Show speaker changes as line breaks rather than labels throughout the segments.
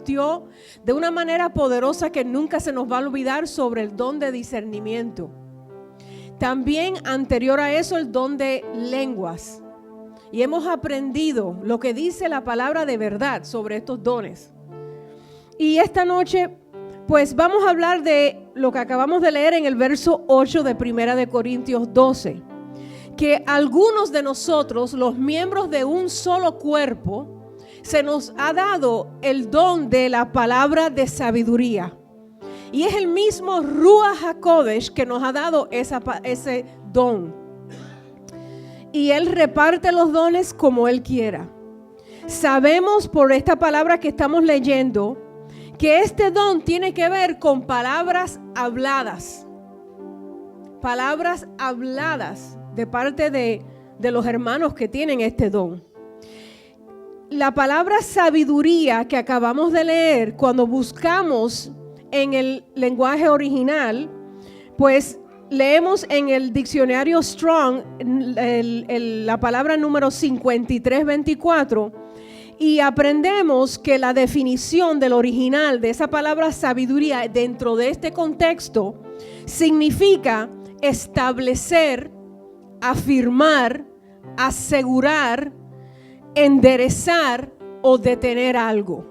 compartió de una manera poderosa que nunca se nos va a olvidar sobre el don de discernimiento. También anterior a eso el don de lenguas. Y hemos aprendido lo que dice la palabra de verdad sobre estos dones. Y esta noche pues vamos a hablar de lo que acabamos de leer en el verso 8 de 1 de Corintios 12. Que algunos de nosotros, los miembros de un solo cuerpo, se nos ha dado el don de la palabra de sabiduría. Y es el mismo Ruach HaKodesh que nos ha dado ese don. Y Él reparte los dones como Él quiera. Sabemos por esta palabra que estamos leyendo que este don tiene que ver con palabras habladas. Palabras habladas de parte de los hermanos que tienen este don. La palabra sabiduría que acabamos de leer, cuando buscamos en el lenguaje original, pues leemos en el diccionario Strong la palabra número 5324 y aprendemos que la definición del original de esa palabra sabiduría dentro de este contexto significa establecer, afirmar, asegurar, enderezar o detener algo.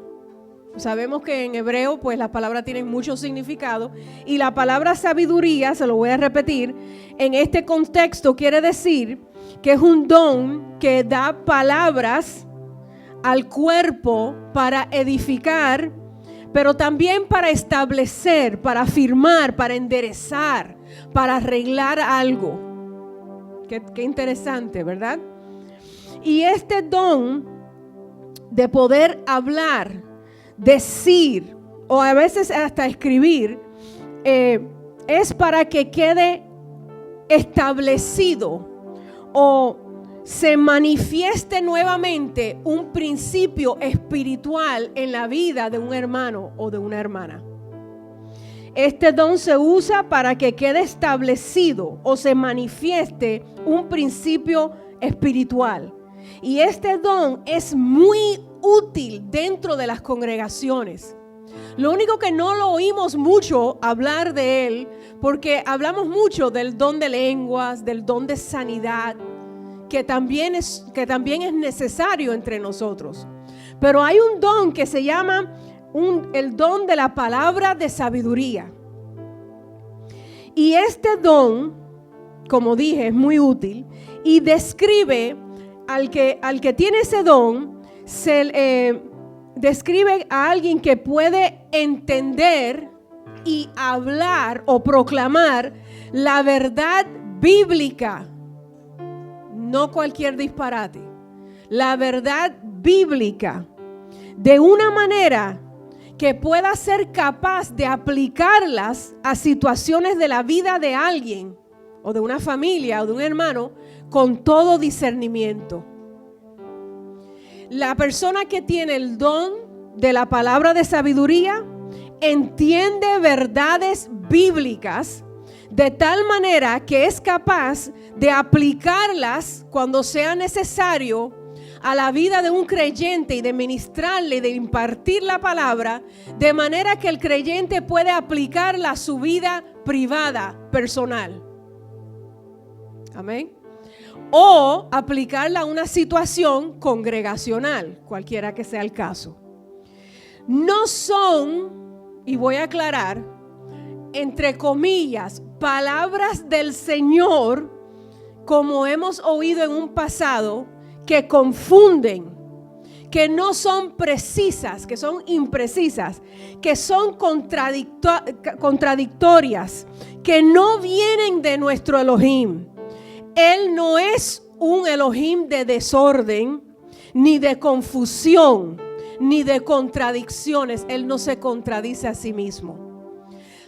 Sabemos que en hebreo pues las palabras tienen mucho significado y la palabra sabiduría, se lo voy a repetir, en este contexto quiere decir que es un don que da palabras al cuerpo para edificar, pero también para establecer, para afirmar, para enderezar, para arreglar algo. Qué interesante, ¿verdad? Y este don de poder hablar, decir o a veces hasta escribir es para que quede establecido o se manifieste nuevamente un principio espiritual en la vida de un hermano o de una hermana. Este don se usa para que quede establecido o se manifieste un principio espiritual. Y este don es muy útil dentro de las congregaciones. Lo único que no lo oímos mucho hablar de él, porque hablamos mucho del don de lenguas, del don de sanidad, que también es necesario entre nosotros. Pero hay un don que se llama el don de la palabra de sabiduría. Y este don, como dije, es muy útil y describe al que tiene ese don, describe a alguien que puede entender y hablar o proclamar la verdad bíblica. No cualquier disparate. La verdad bíblica de una manera que pueda ser capaz de aplicarlas a situaciones de la vida de alguien o de una familia o de un hermano con todo discernimiento. La persona que tiene el don de la palabra de sabiduría entiende verdades bíblicas de tal manera que es capaz de aplicarlas cuando sea necesario a la vida de un creyente y de ministrarle, de impartir la palabra, de manera que el creyente puede aplicarla a su vida privada, personal. Amén. O aplicarla a una situación congregacional, cualquiera que sea el caso. No son, y voy a aclarar, entre comillas, palabras del Señor, como hemos oído en un pasado, que confunden, que no son precisas, que son imprecisas, que son contradictorias, que no vienen de nuestro Elohim. Él no es un Elohim de desorden, ni de confusión, ni de contradicciones. Él no se contradice a sí mismo.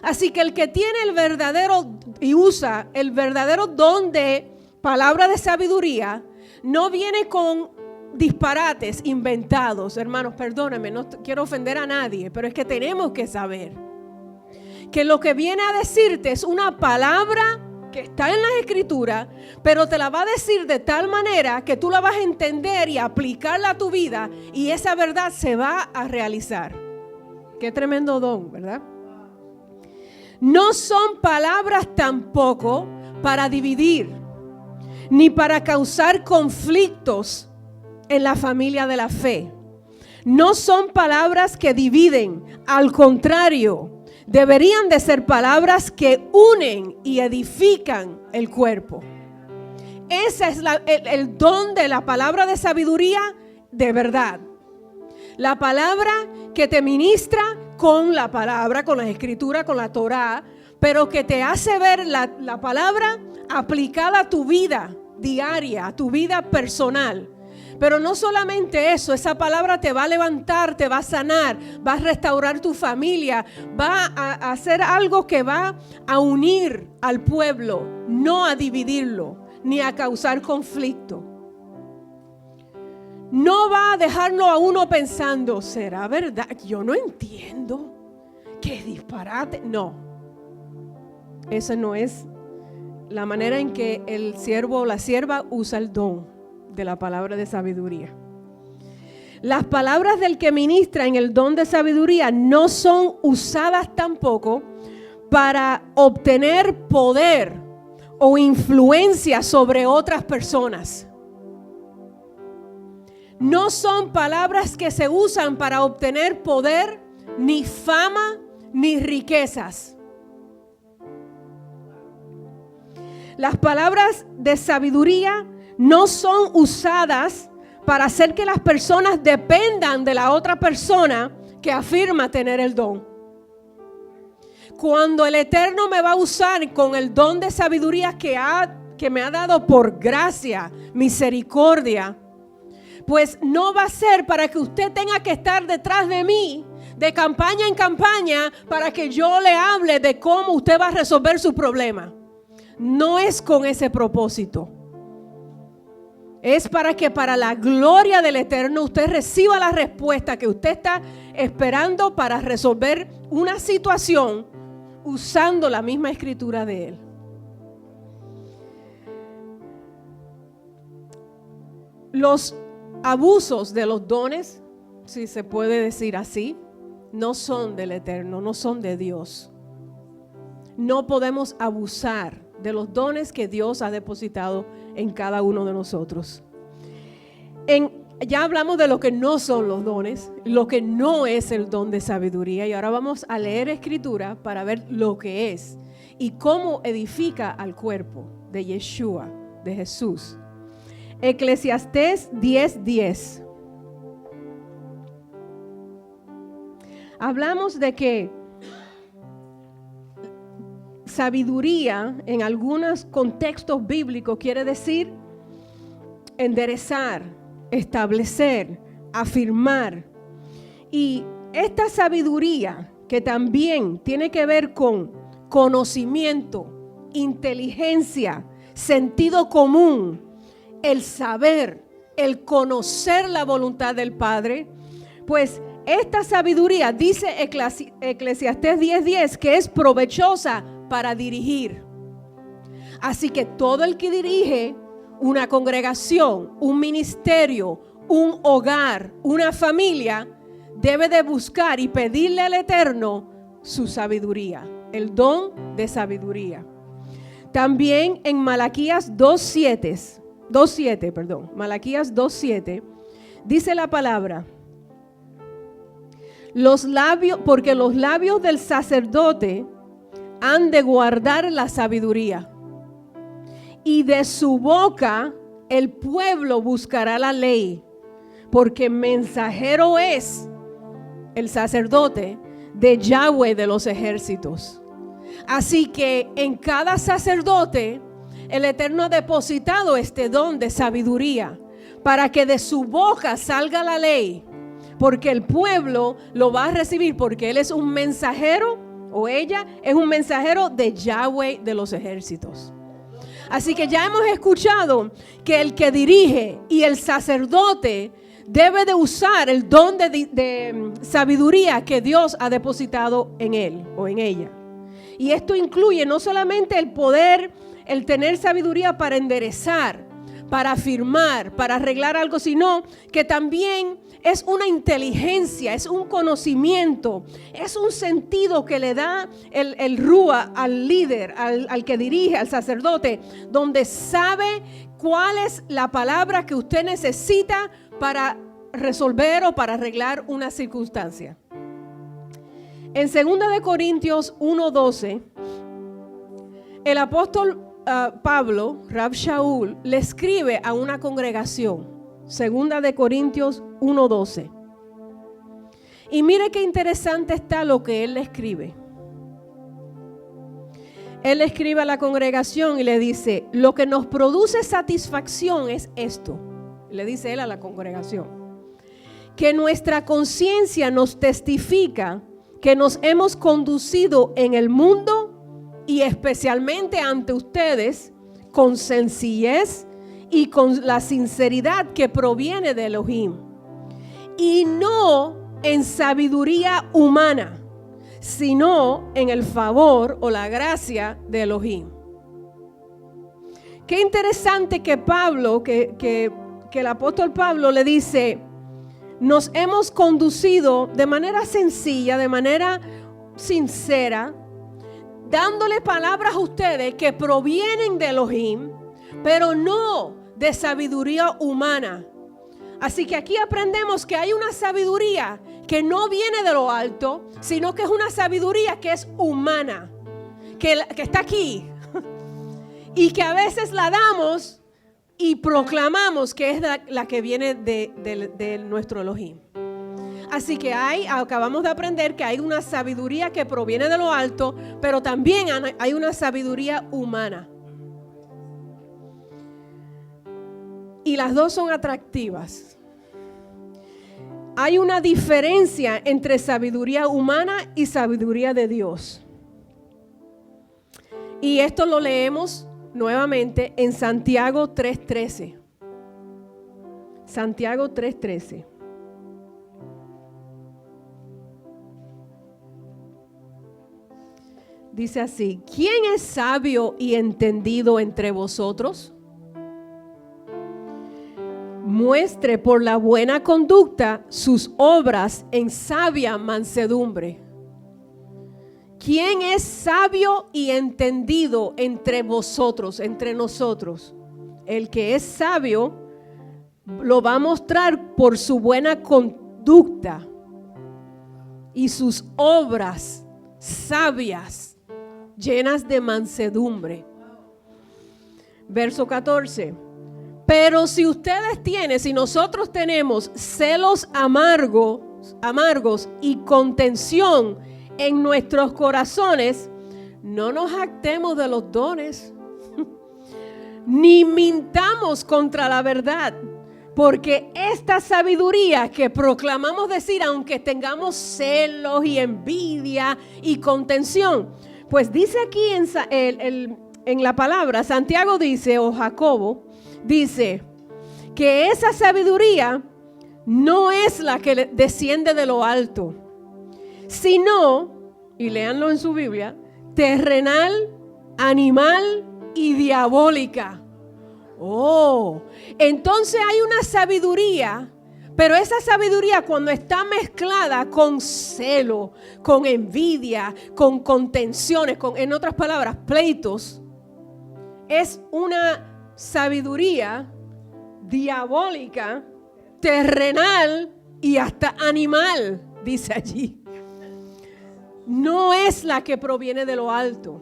Así que el que tiene el verdadero y usa el verdadero don de palabra de sabiduría, no viene con disparates inventados. Hermanos, perdónenme, no quiero ofender a nadie, pero es que tenemos que saber que lo que viene a decirte es una palabra que está en las escrituras, pero te la va a decir de tal manera que tú la vas a entender y aplicarla a tu vida, y esa verdad se va a realizar. Qué tremendo don, ¿verdad? No son palabras tampoco para dividir, ni para causar conflictos en la familia de la fe. No son palabras que dividen, al contrario, deberían de ser palabras que unen y edifican el cuerpo. Ese es el don de la palabra de sabiduría de verdad. La palabra que te ministra con la palabra, con la escritura, con la Torá, pero que te hace ver la palabra aplicada a tu vida diaria, a tu vida personal. Pero no solamente eso, esa palabra te va a levantar, te va a sanar, va a restaurar tu familia, va a hacer algo que va a unir al pueblo, no a dividirlo, ni a causar conflicto. No va a dejarlo a uno pensando, ¿será verdad? Yo no entiendo. ¡Qué disparate! No. Esa no es la manera en que el siervo o la sierva usa el don de la palabra de sabiduría. Las palabras del que ministra en el don de sabiduría no son usadas tampoco para obtener poder o influencia sobre otras personas. No son palabras que se usan para obtener poder, ni fama, ni riquezas. Las palabras de sabiduría no son usadas para hacer que las personas dependan de la otra persona que afirma tener el don. Cuando el Eterno me va a usar con el don de sabiduría que me ha dado por gracia, misericordia, pues no va a ser para que usted tenga que estar detrás de mí, de campaña en campaña, para que yo le hable de cómo usted va a resolver su problema. No es con ese propósito. Es para que para la gloria del Eterno usted reciba la respuesta que usted está esperando para resolver una situación usando la misma escritura de Él. Los abusos de los dones, si se puede decir así, no son del Eterno, no son de Dios. No podemos abusar de los dones que Dios ha depositado en cada uno de nosotros. Ya hablamos de lo que no son los dones, lo que no es el don de sabiduría, y ahora vamos a leer escritura para ver lo que es y cómo edifica al cuerpo de Yeshua, de Jesús. Eclesiastés 10:10. Hablamos de que sabiduría en algunos contextos bíblicos quiere decir enderezar, establecer, afirmar. Y esta sabiduría que también tiene que ver con conocimiento, inteligencia, sentido común, el saber, el conocer la voluntad del Padre, pues esta sabiduría, dice Eclesiastés 10:10, que es provechosa para dirigir. Así que todo el que dirige una congregación, un ministerio, un hogar, una familia, debe de buscar y pedirle al Eterno su sabiduría, el don de sabiduría. También en Malaquías 2:7, dice la palabra: porque los labios del sacerdote han de guardar la sabiduría, y de su boca el pueblo buscará la ley, porque mensajero es el sacerdote de Yahweh de los ejércitos. Así que en cada sacerdote el Eterno ha depositado este don de sabiduría para que de su boca salga la ley, porque el pueblo lo va a recibir, porque él es un mensajero, o ella es un mensajero de Yahweh de los ejércitos. Así que ya hemos escuchado que el que dirige y el sacerdote debe de usar el don de sabiduría que Dios ha depositado en él o en ella. Y esto incluye no solamente el poder, el tener sabiduría para enderezar, para afirmar, para arreglar algo, sino que también es una inteligencia, es un conocimiento, es un sentido que le da el rúa al líder, al que dirige, al sacerdote, donde sabe cuál es la palabra que usted necesita para resolver o para arreglar una circunstancia. En 2 de Corintios 1:12, el apóstol Pablo, Rab Shaul, le escribe a una congregación. 2 de Corintios 1:12. Y mire qué interesante está lo que él le escribe. Él le escribe a la congregación y le dice: lo que nos produce satisfacción es esto. Le dice él a la congregación: que nuestra conciencia nos testifica que nos hemos conducido en el mundo y especialmente ante ustedes con sencillez y con la sinceridad que proviene de Elohim, y no en sabiduría humana, sino en el favor o la gracia de Elohim. Qué interesante que Pablo, que el apóstol Pablo le dice: nos hemos conducido de manera sencilla, de manera sincera, dándole palabras a ustedes que provienen de Elohim, pero no de sabiduría humana. Así que aquí aprendemos que hay una sabiduría que no viene de lo alto, sino que es una sabiduría que es humana, que está aquí y que a veces la damos y proclamamos que es la que viene de nuestro Elohim. Así que acabamos de aprender que hay una sabiduría que proviene de lo alto, pero también hay una sabiduría humana. Y las dos son atractivas. Hay una diferencia entre sabiduría humana y sabiduría de Dios. Y esto lo leemos nuevamente en Santiago 3:13. Santiago 3:13. Dice así: ¿quién es sabio y entendido entre vosotros? Muestre por la buena conducta sus obras en sabia mansedumbre. ¿Quién es sabio y entendido entre vosotros, entre nosotros? El que es sabio lo va a mostrar por su buena conducta y sus obras sabias, llenas de mansedumbre. Verso 14. Pero si nosotros tenemos celos amargos y contención en nuestros corazones, no nos jactemos de los dones, ni mintamos contra la verdad, porque esta sabiduría que proclamamos decir, aunque tengamos celos y envidia y contención, pues dice aquí en la palabra, Santiago dice, o Jacobo, dice que esa sabiduría no es la que desciende de lo alto, sino, y léanlo en su Biblia, terrenal, animal y diabólica. Oh, entonces hay una sabiduría, pero esa sabiduría cuando está mezclada con celo, con envidia, con contenciones, en otras palabras, pleitos, es una sabiduría diabólica, terrenal y hasta animal, dice allí. No es la que proviene de lo alto.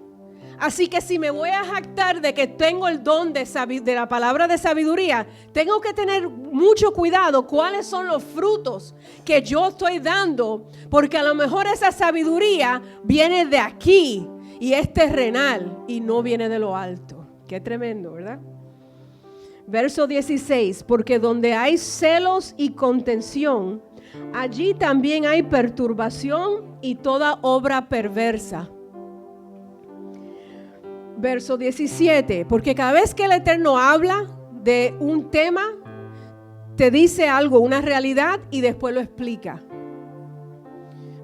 Así que si me voy a jactar de que tengo el don de la palabra de sabiduría, tengo que tener mucho cuidado cuáles son los frutos que yo estoy dando, porque a lo mejor esa sabiduría viene de aquí y es terrenal y no viene de lo alto. Qué tremendo, ¿verdad? Verso 16, porque donde hay celos y contención, allí también hay perturbación y toda obra perversa. Verso 17, porque cada vez que el Eterno habla de un tema, te dice algo, una realidad, y después lo explica.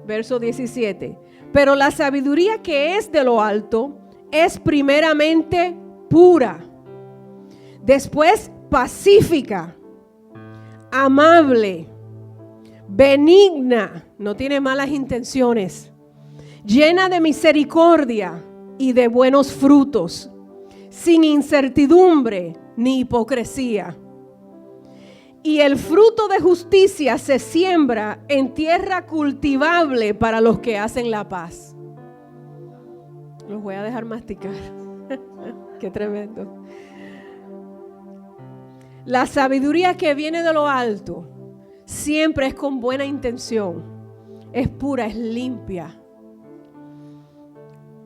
Verso 17, pero la sabiduría que es de lo alto es primeramente pura, después pacífica, amable, benigna, no tiene malas intenciones, llena de misericordia y de buenos frutos, sin incertidumbre ni hipocresía. Y el fruto de justicia se siembra en tierra cultivable para los que hacen la paz. Los voy a dejar masticar. Qué tremendo. La sabiduría que viene de lo alto siempre es con buena intención. Es pura, es limpia.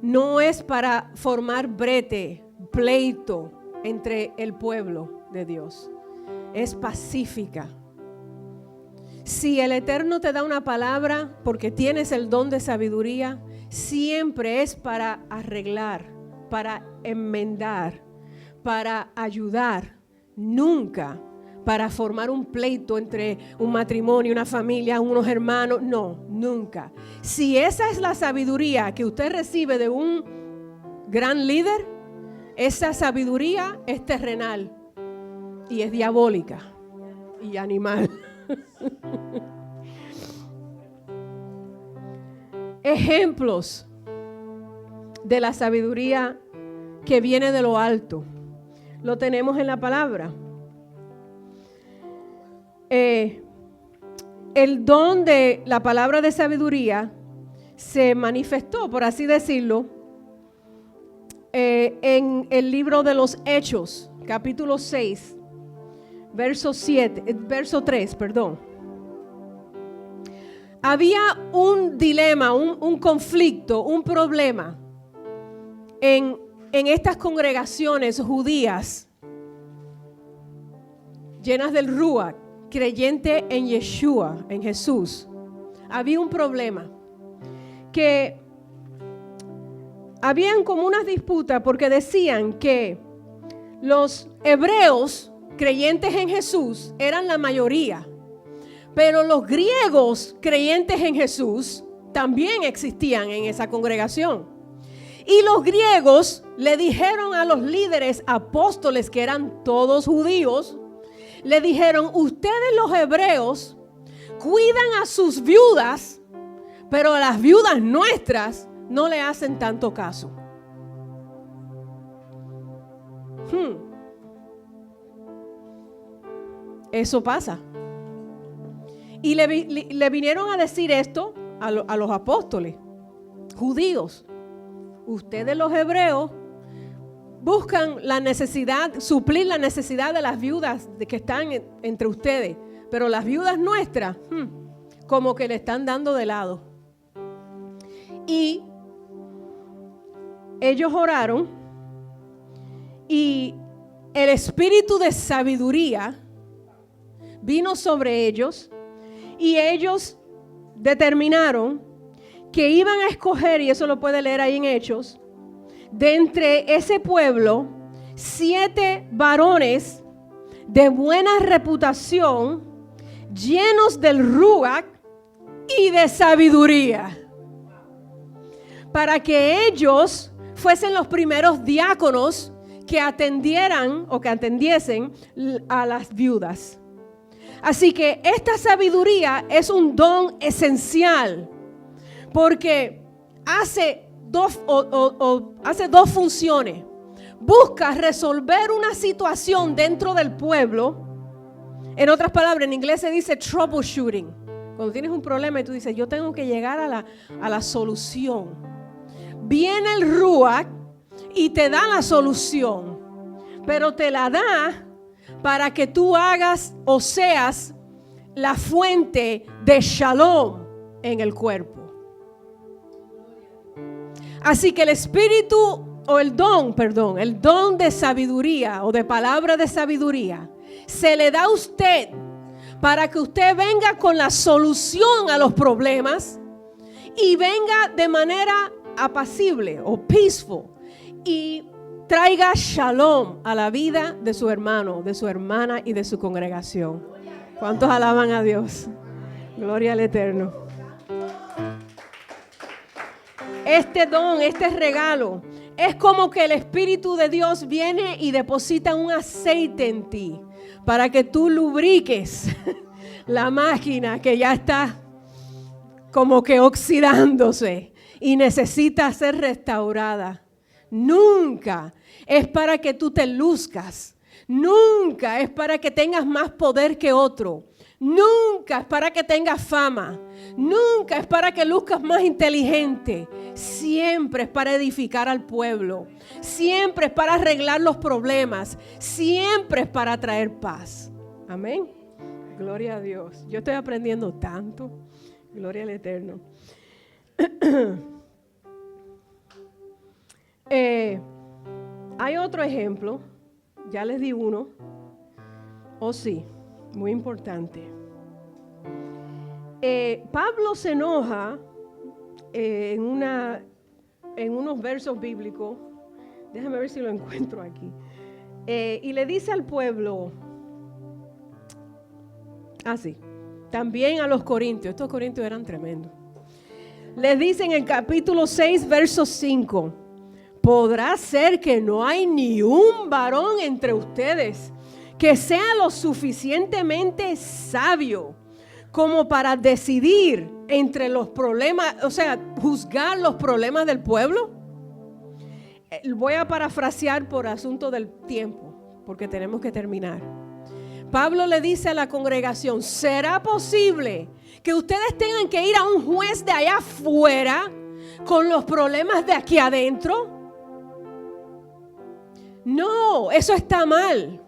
No es para formar brete, pleito entre el pueblo de Dios. Es pacífica. Si el Eterno te da una palabra porque tienes el don de sabiduría, siempre es para arreglar, para enmendar, para ayudar, nunca para formar un pleito entre un matrimonio, una familia, unos hermanos. No, nunca. Si esa es la sabiduría que usted recibe de un gran líder, esa sabiduría es terrenal y es diabólica y animal. Ejemplos de la sabiduría que viene de lo alto lo tenemos en la palabra. El don de la palabra de sabiduría se manifestó, por así decirlo, en el libro de los Hechos, capítulo 6, verso 3. Había un dilema, un conflicto, un problema en estas congregaciones judías llenas del Ruach, creyente en Yeshua, en Jesús. Había un problema, que habían como unas disputas porque decían que los hebreos creyentes en Jesús eran la mayoría, pero los griegos creyentes en Jesús también existían en esa congregación. Y los griegos le dijeron a los líderes apóstoles, que eran todos judíos, le dijeron: ustedes los hebreos cuidan a sus viudas, pero a las viudas nuestras no le hacen tanto caso. Eso pasa. Y le vinieron a decir esto a los apóstoles judíos. Ustedes los hebreos buscan la necesidad, suplir la necesidad de las viudas que están entre ustedes, pero las viudas nuestras, como que le están dando de lado. Y ellos oraron y el espíritu de sabiduría vino sobre ellos y ellos determinaron que iban a escoger, y eso lo puede leer ahí en Hechos, de entre ese pueblo 7 varones de buena reputación, llenos del Ruach y de sabiduría, para que ellos fuesen los primeros diáconos que atendieran o que atendiesen a las viudas. Así que esta sabiduría es un don esencial, porque hace dos funciones. Busca resolver una situación dentro del pueblo. En otras palabras, en inglés se dice troubleshooting. Cuando tienes un problema y tú dices, yo tengo que llegar a la solución. Viene el Ruach y te da la solución, pero te la da para que tú hagas o seas la fuente de shalom en el cuerpo. Así que el espíritu o el don de sabiduría o de palabra de sabiduría se le da a usted para que usted venga con la solución a los problemas y venga de manera apacible o peaceful y traiga shalom a la vida de su hermano, de su hermana y de su congregación. ¿Cuántos alaban a Dios? Gloria al Eterno. Este don, este regalo, es como que el Espíritu de Dios viene y deposita un aceite en ti para que tú lubriques, la máquina que ya está como que oxidándose y necesita ser restaurada. Nunca es para que tú te luzcas. Nunca es para que tengas más poder que otro. Nunca es para que tengas fama. Nunca es para que luzcas más inteligente. Siempre es para edificar al pueblo. Siempre es para arreglar los problemas. Siempre es para traer paz. Amén. Gloria a Dios. Yo estoy aprendiendo tanto. Gloria al Eterno. Hay otro ejemplo. Ya les di uno. Oh sí, muy importante. Pablo se enoja en unos versos bíblicos. Déjame ver si lo encuentro aquí. Y le dice al pueblo, así, también a los corintios. Estos corintios eran tremendos. Les dice en el capítulo 6, verso 5. ¿Podrá ser que no hay ni un varón entre ustedes que sea lo suficientemente sabio como para decidir entre los problemas, o sea, juzgar los problemas del pueblo? Voy a parafrasear por asunto del tiempo, porque tenemos que terminar. Pablo le dice a la congregación, ¿será posible que ustedes tengan que ir a un juez de allá afuera con los problemas de aquí adentro? No, eso está mal.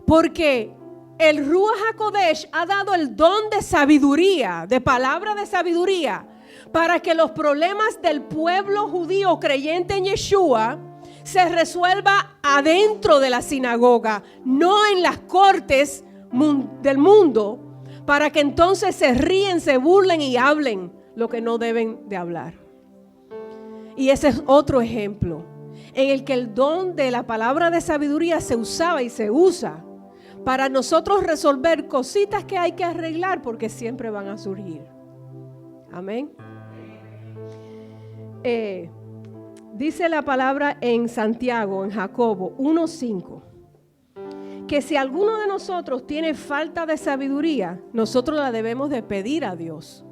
Porque el Ruach HaKodesh ha dado el don de sabiduría, de palabra de sabiduría, para que los problemas del pueblo judío creyente en Yeshua se resuelva adentro de la sinagoga, no en las cortes del mundo, para que entonces se ríen, se burlen y hablen lo que no deben de hablar. Y ese es otro ejemplo en el que el don de la palabra de sabiduría se usaba y se usa para nosotros resolver cositas que hay que arreglar porque siempre van a surgir. Amén. Dice la palabra en Santiago, en Jacobo 1:5, que si alguno de nosotros tiene falta de sabiduría, nosotros la debemos de pedir a Dios,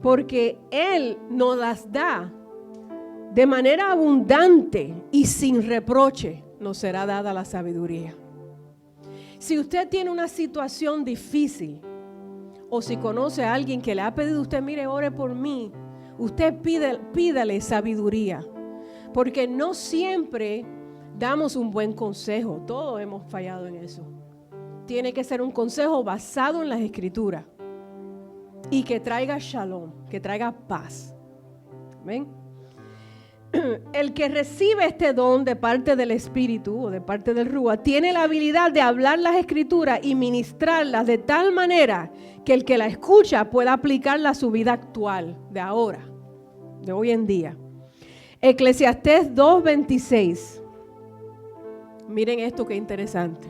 porque Él nos las da de manera abundante y sin reproche nos será dada la sabiduría. Si usted tiene una situación difícil o si conoce a alguien que le ha pedido a usted, mire, ore por mí, usted pídale sabiduría, porque no siempre damos un buen consejo. Todos hemos fallado en eso. Tiene que ser un consejo basado en las Escrituras y que traiga shalom, que traiga paz. Amén. El que recibe este don de parte del Espíritu o de parte del Ruach tiene la habilidad de hablar las Escrituras y ministrarlas de tal manera que el que la escucha pueda aplicarla a su vida actual, de ahora, de hoy en día. Eclesiastés 2:26. Miren esto que interesante.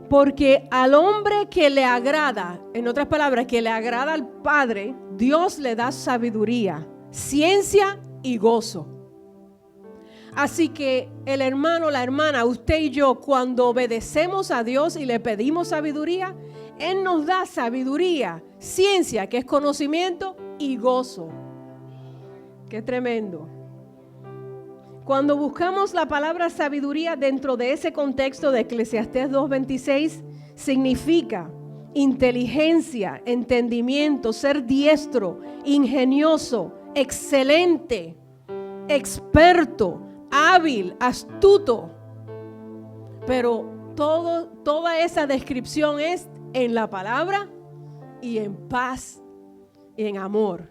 Porque al hombre que le agrada, en otras palabras, que le agrada al Padre, Dios le da sabiduría, ciencia y gozo. Así que el hermano, la hermana, usted y yo, cuando obedecemos a Dios y le pedimos sabiduría, Él nos da sabiduría, ciencia, que es conocimiento, y gozo. Qué tremendo. Cuando buscamos la palabra sabiduría dentro de ese contexto de Eclesiastés 2:26, significa inteligencia, entendimiento, ser diestro, ingenioso, excelente, experto, hábil, astuto. Pero toda esa descripción es en la palabra y en paz y en amor,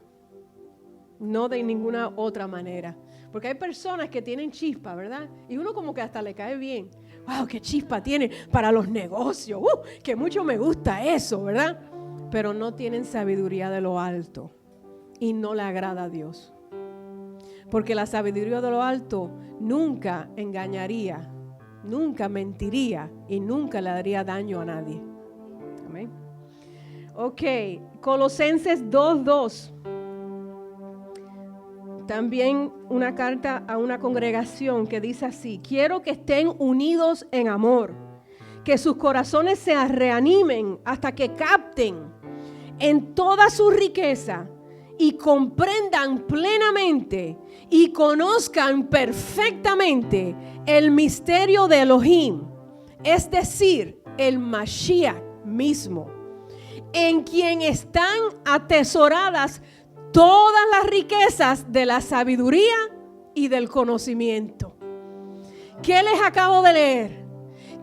no de ninguna otra manera. Porque hay personas que tienen chispa, ¿verdad? Y uno como que hasta le cae bien. ¡Wow! ¡Qué chispa tiene para los negocios! ¡Que mucho me gusta eso!, ¿verdad? Pero no tienen sabiduría de lo alto y no le agrada a Dios. Porque la sabiduría de lo alto nunca engañaría, nunca mentiría y nunca le daría daño a nadie. Amén. Ok, Colosenses 2:2. También una carta a una congregación que dice así: quiero que estén unidos en amor, que sus corazones se reanimen hasta que capten en toda su riqueza y comprendan plenamente y conozcan perfectamente el misterio de Elohim, es decir, el Mashiach mismo, en quien están atesoradas todas las riquezas de la sabiduría y del conocimiento. ¿Qué les acabo de leer?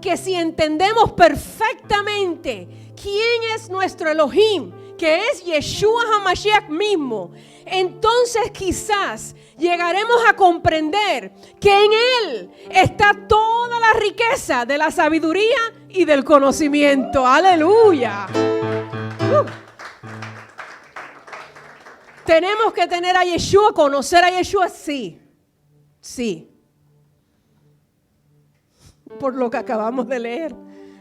Que si entendemos perfectamente quién es nuestro Elohim, que es Yeshua HaMashiach mismo, entonces quizás llegaremos a comprender que en Él está toda la riqueza de la sabiduría y del conocimiento. ¡Aleluya! Tenemos que tener a Yeshua, conocer a Yeshua, sí. Por lo que acabamos de leer.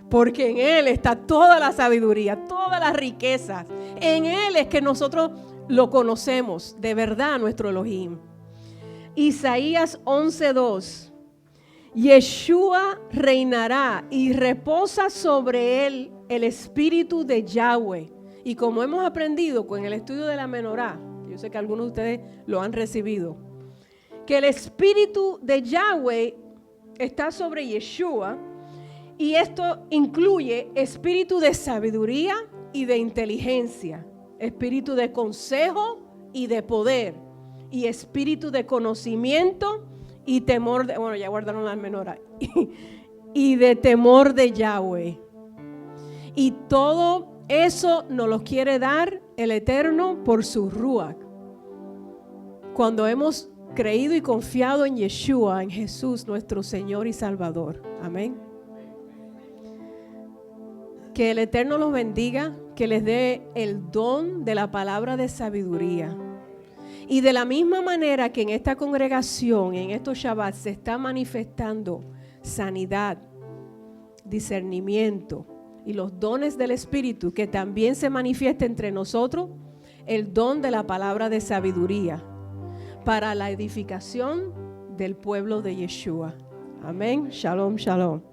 Porque en Él está toda la sabiduría, todas las riquezas. En Él es que nosotros lo conocemos, de verdad, nuestro Elohim. Isaías 11:2. Yeshua reinará y reposa sobre él el espíritu de Yahweh. Y como hemos aprendido con el estudio de la menorá, yo sé que algunos de ustedes lo han recibido, que el espíritu de Yahweh está sobre Yeshua. Y esto incluye espíritu de sabiduría y de inteligencia, espíritu de consejo y de poder, y espíritu de conocimiento y temor de, bueno, ya guardaron las menorá, y de temor de Yahweh. Y todo eso nos lo quiere dar el Eterno por su Ruach. Cuando hemos creído y confiado en Yeshua, en Jesús, nuestro Señor y Salvador. Amén. Que el Eterno los bendiga, que les dé el don de la palabra de sabiduría. Y de la misma manera que en esta congregación, en estos Shabbat, se está manifestando sanidad, discernimiento y los dones del Espíritu, que también se manifiesta entre nosotros el don de la palabra de sabiduría para la edificación del pueblo de Yeshua. Amén. Shalom, shalom.